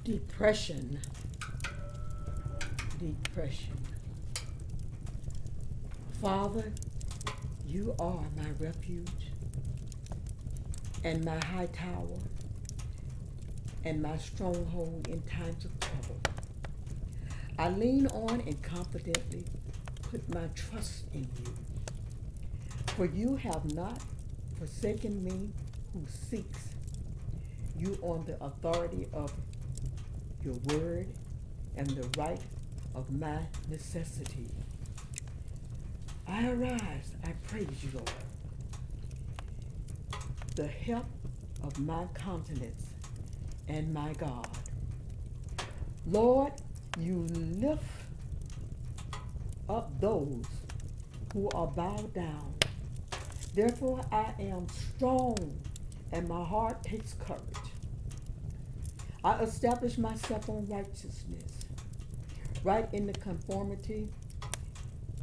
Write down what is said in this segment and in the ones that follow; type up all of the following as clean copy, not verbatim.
Depression. Depression. Father, you are my refuge and my high tower and my stronghold in times of trouble. I lean on and confidently put my trust in you. For you have not forsaken me who seeks you on the authority of your word and the right of my necessity. I arise, I praise you, Lord, the help of my countenance and my God. Lord, you lift up those who are bowed down. Therefore I am strong and my heart takes courage. I establish myself on righteousness, right in the conformity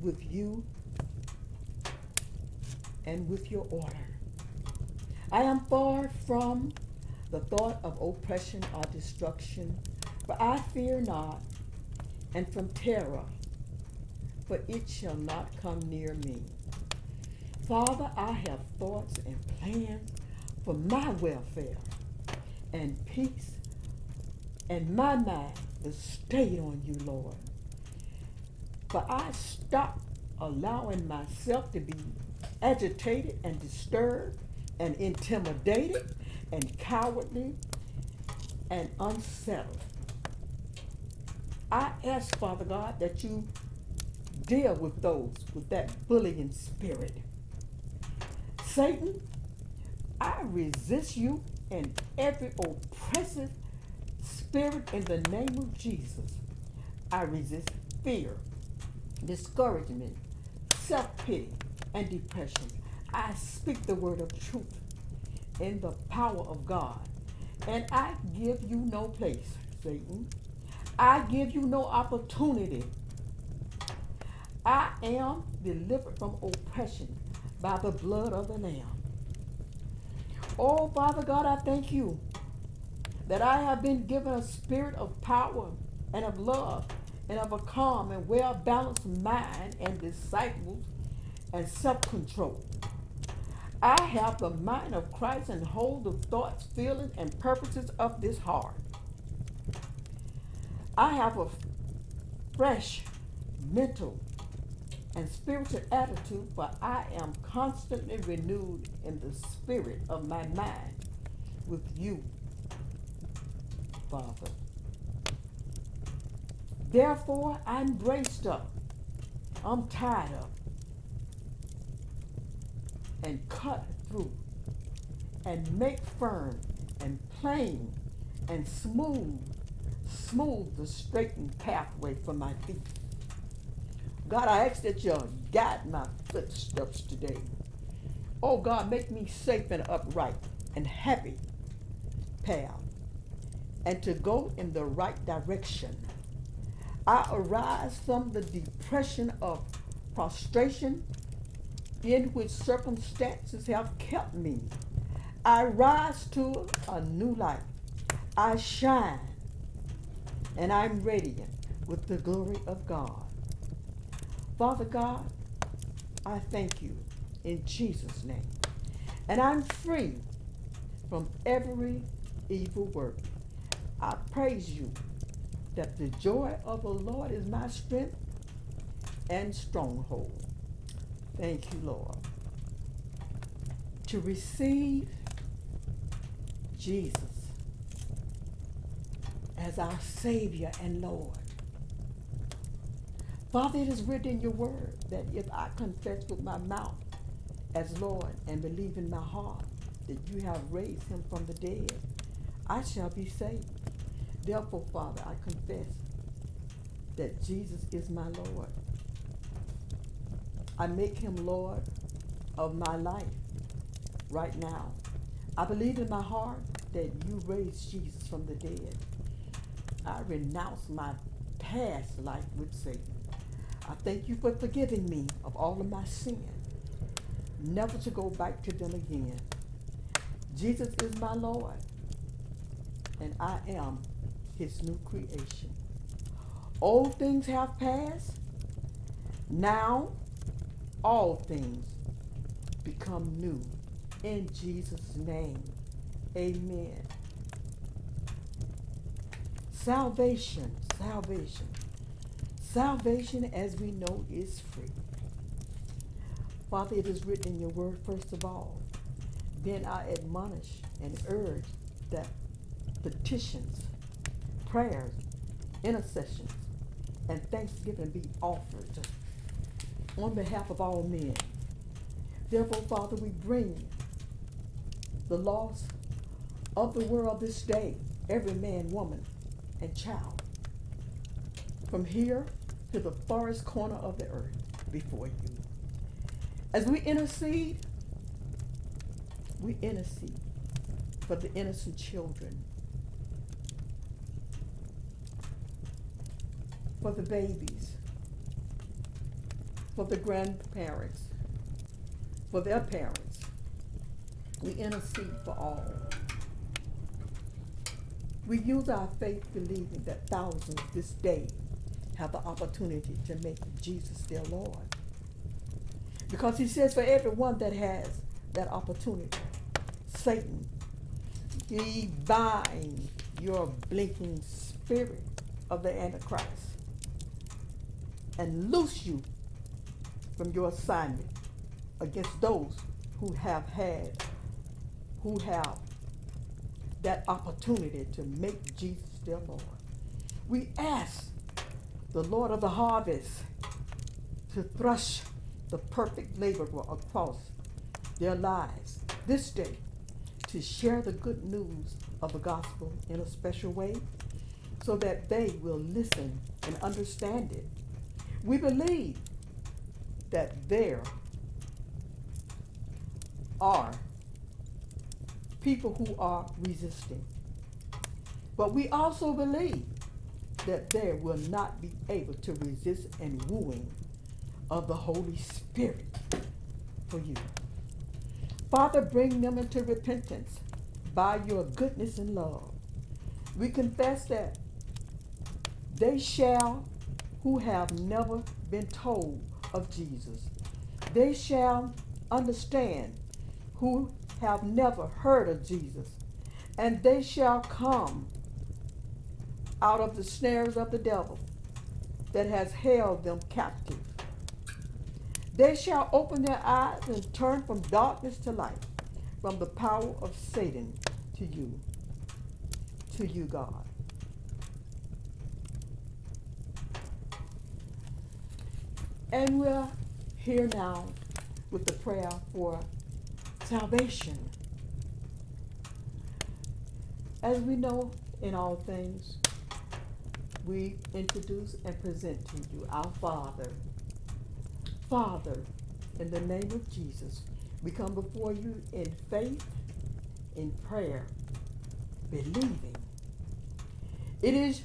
with you and with your order. I am far from the thought of oppression or destruction, for I fear not, and from terror, for it shall not come near me. Father, I have thoughts and plans for my welfare and peace, and my mind is stayed on you, Lord. For I stop allowing myself to be agitated and disturbed and intimidated and cowardly and unsettled. I ask, Father God, that you deal with those with that bullying spirit. Satan, I resist you and every oppressive spirit in the name of Jesus. I resist fear, discouragement, self-pity, and depression. I speak the word of truth in the power of God, and I give you no place, Satan. I give you no opportunity. I am delivered from oppression by the blood of the Lamb. Oh, Father God, I thank you that I have been given a spirit of power and of love and of a calm and well-balanced mind and disciples and self-control. I have the mind of Christ and hold the thoughts, feelings, and purposes of this heart. I have a fresh mental and spiritual attitude, for I am constantly renewed in the spirit of my mind with you, Father. Therefore, I'm braced up, I'm tied up, and cut through, and make firm, and plain, and smooth the straightened pathway for my feet. God, I ask that you guide my footsteps today. Oh God, make me safe and upright and happy path, and to go in the right direction. I arise from the depression of prostration in which circumstances have kept me. I rise to a new life. I shine, and I'm radiant with the glory of God. Father God, I thank you in Jesus' name. And I'm free from every evil work. I praise you that the joy of the Lord is my strength and stronghold. Thank you, Lord. To receive Jesus as our Savior and Lord. Father, it is written in your word that if I confess with my mouth as Lord and believe in my heart that you have raised him from the dead, I shall be saved. Therefore, Father, I confess that Jesus is my Lord. I make him Lord of my life right now. I believe in my heart that you raised Jesus from the dead. I renounce my past life with Satan. I thank you for forgiving me of all of my sin, never to go back to them again. Jesus is my Lord, and I am his new creation. Old things have passed. Now all things become new. In Jesus' name, amen. Salvation, salvation. Salvation, as we know, is free. Father, it is written in your word, first of all. Then I admonish and urge that petitions, prayers, intercessions, and thanksgiving be offered on behalf of all men. Therefore, Father, we bring the loss of the world this day, every man, woman, and child, from here to the farthest corner of the earth before you. As we intercede for the innocent children, for the babies, for the grandparents, for their parents. We intercede for all. We use our faith believing that thousands this day have the opportunity to make Jesus their Lord. Because he says for everyone that has that opportunity, Satan, he binds your blinking spirit of the Antichrist and loose you from your assignment against those who have that opportunity to make Jesus their Lord. We ask the Lord of the harvest to thrust the perfect laborer across their lives this day to share the good news of the gospel in a special way so that they will listen and understand it. We believe that there are people who are resisting, but we also believe that they will not be able to resist and wooing of the Holy Spirit for you. Father, bring them into repentance by your goodness and love. We confess that they shall who have never been told of Jesus. They shall understand who have never heard of Jesus, and they shall come out of the snares of the devil that has held them captive. They shall open their eyes and turn from darkness to light, from the power of Satan to you, God. And we're here now with the prayer for salvation. As we know, in all things, we introduce and present to you our Father. Father, in the name of Jesus, we come before you in faith, in prayer, believing. It is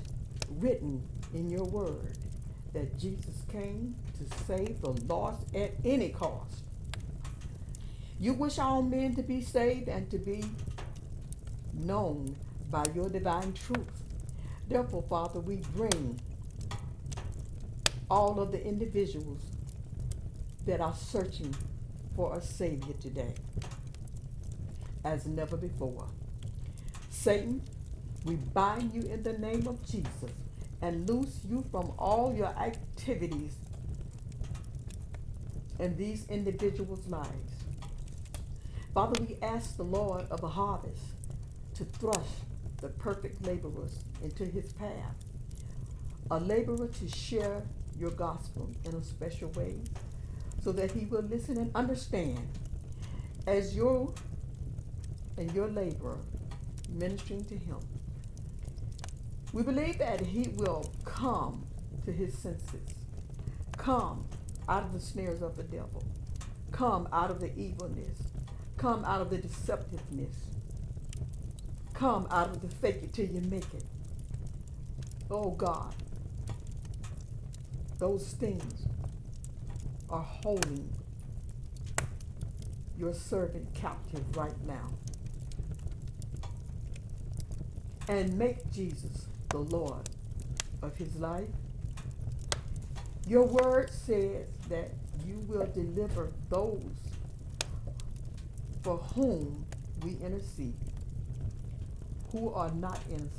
written in your word that Jesus came to save the lost at any cost. You wish all men to be saved and to be known by your divine truth. Therefore, Father, we bring all of the individuals that are searching for a Savior today as never before. Satan, we bind you in the name of Jesus and loose you from all your activities in these individuals' lives. Father, we ask the Lord of the harvest to thrust the perfect laborers into his path, a laborer to share your gospel in a special way so that he will listen and understand as you and your laborer ministering to him. We believe that he will come to his senses, come out of the snares of the devil, come out of the evilness, come out of the deceptiveness, come out of the fake it till you make it. Oh God, those things are holding your servant captive right now. And make Jesus the Lord of his life. Your word says that you will deliver those for whom we intercede, who are not innocent.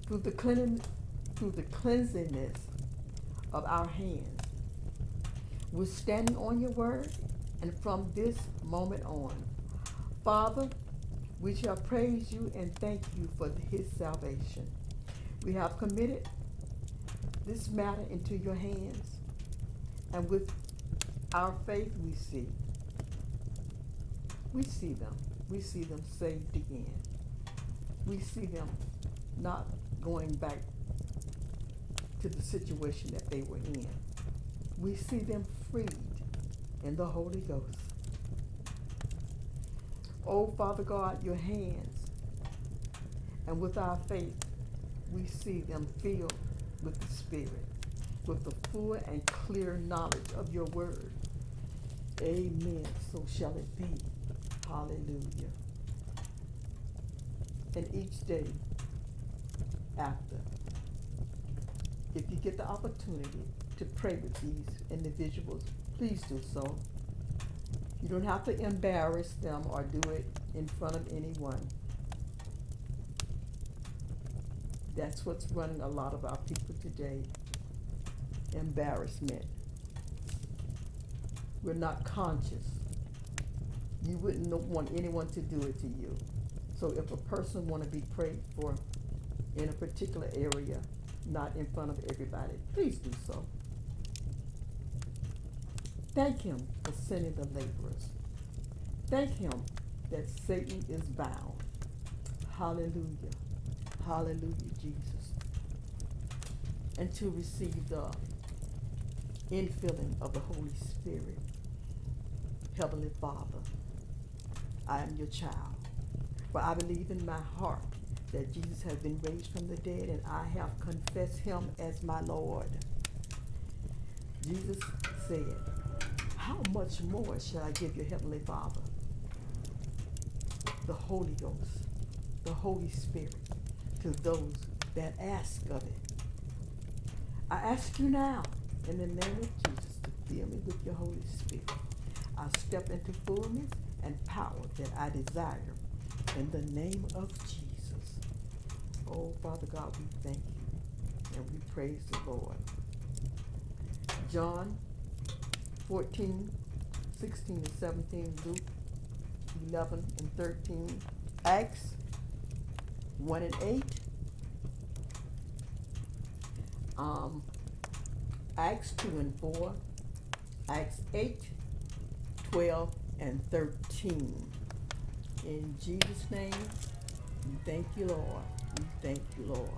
Through the cleanliness of our hands, we're standing on your word, and from this moment on, Father, we shall praise you and thank you for his salvation. We have committed this matter into your hands, and with our faith we see them. We see them saved again. We see them not going back to the situation that they were in. We see them freed in the Holy Ghost. Oh, Father God, your hands, and with our faith, we see them filled with the Spirit, with the full and clear knowledge of your word. Amen. So shall it be. Hallelujah. And each day after, if you get the opportunity to pray with these individuals, please do so. You don't have to embarrass them or do it in front of anyone. That's what's running a lot of our people today. Embarrassment. We're not conscious. You wouldn't want anyone to do it to you. So if a person want to be prayed for in a particular area, not in front of everybody, please do so. Thank him for sending the laborers. Thank him that Satan is bound. Hallelujah. Hallelujah, Jesus. And to receive the infilling of the Holy Spirit. Heavenly Father, I am your child. For I believe in my heart that Jesus has been raised from the dead, and I have confessed him as my Lord. Jesus said, how much more shall I give your Heavenly Father? The Holy Ghost, the Holy Spirit, to those that ask of it. I ask you now, in the name of Jesus, to fill me with your Holy Spirit. I step into fullness and power that I desire in the name of Jesus. Oh, Father God, we thank you and we praise the Lord. John 14, 16 and 17, Luke 11 and 13, Acts 1 and 8, Acts 2 and 4, Acts 8, 12 and 13. In Jesus' name, we thank you, Lord. We thank you, Lord.